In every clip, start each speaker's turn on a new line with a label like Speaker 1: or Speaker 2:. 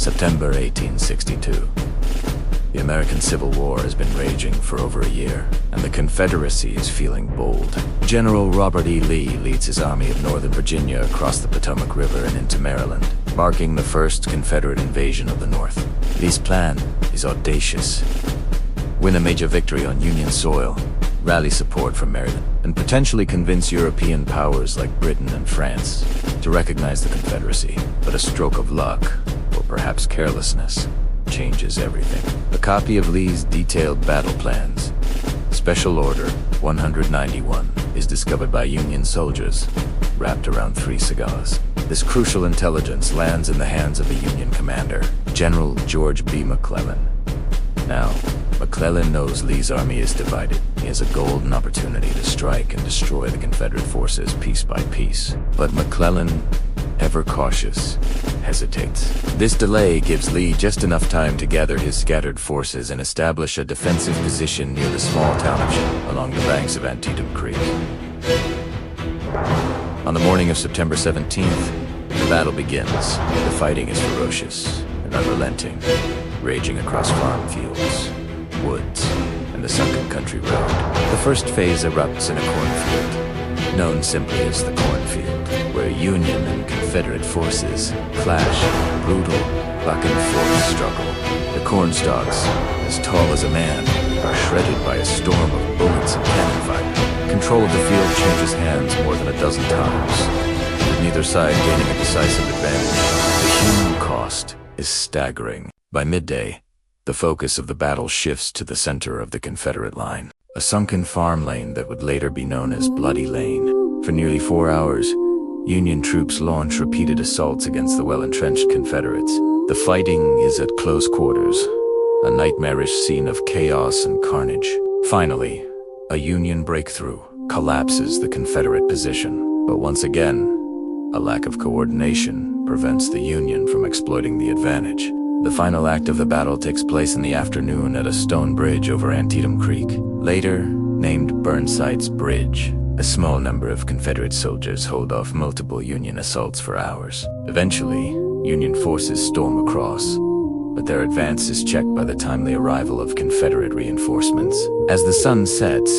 Speaker 1: September 1862. The American Civil War has been raging for over a year, and the Confederacy is feeling bold. General Robert E. Lee leads his army of Northern Virginia across the Potomac River and into Maryland, marking the first Confederate invasion of the North. Lee's plan is audacious. Win a major victory on Union soil, rally support from Maryland, and potentially convince European powers like Britain and France to recognize the Confederacy. But a stroke of luck, or perhaps carelessness, changes everything. A copy of Lee's detailed battle plans, Special Order 191, is discovered by Union soldiers, wrapped around 3 cigars. This crucial intelligence lands in the hands of the Union commander, General George B. McClellan. Now, McClellan knows Lee's army is divided. He has a golden opportunity to strike and destroy the Confederate forces piece by piece. But McClellan, ever cautious, hesitates. This delay gives Lee just enough time to gather his scattered forces and establish a defensive position near the small town of Sharpsburg along the banks of Antietam Creek. On the morning of September 17th, the battle begins. The fighting is ferocious and unrelenting, raging across farm fields, woods, and the Sunken Country Road. The first phase erupts in a cornfield, known simply as the Cornfield, where Union and Confederate forces clash in a brutal, back-and-forth struggle. The cornstalks, as tall as a man, are shredded by a storm of bullets and cannon fire. Control of the field changes hands more than a dozen times, with neither side gaining a decisive advantage. The human cost is staggering. By midday, the focus of the battle shifts to the center of the Confederate line, a sunken farm lane that would later be known as Bloody Lane. For nearly 4 hours, Union troops launch repeated assaults against the well-entrenched Confederates. The fighting is at close quarters, a nightmarish scene of chaos and carnage. Finally, a Union breakthrough collapses the Confederate position. But once again, a lack of coordination prevents the Union from exploiting the advantage. The final act of the battle takes place in the afternoon at a stone bridge over Antietam Creek, later named Burnside's Bridge. A small number of Confederate soldiers hold off multiple Union assaults for hours. Eventually, Union forces storm across, but their advance is checked by the timely arrival of Confederate reinforcements. As the sun sets,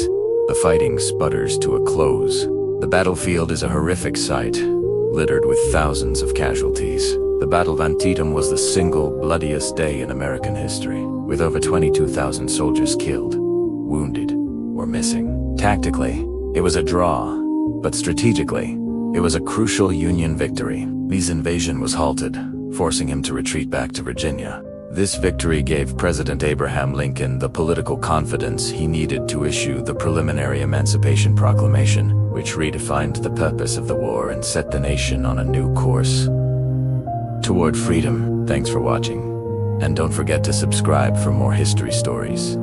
Speaker 1: the fighting sputters to a close. The battlefield is a horrific sight, littered with thousands of casualties. The Battle of Antietam was the single bloodiest day in American history, with over 22,000 soldiers killed, wounded, or missing. Tactically, it was a draw, but strategically, it was a crucial Union victory. Lee's invasion was halted, forcing him to retreat back to Virginia. This victory gave President Abraham Lincoln the political confidence he needed to issue the preliminary Emancipation Proclamation, which redefined the purpose of the war and set the nation on a new course toward freedom. Thanks for watching, and don't forget to subscribe for more history stories.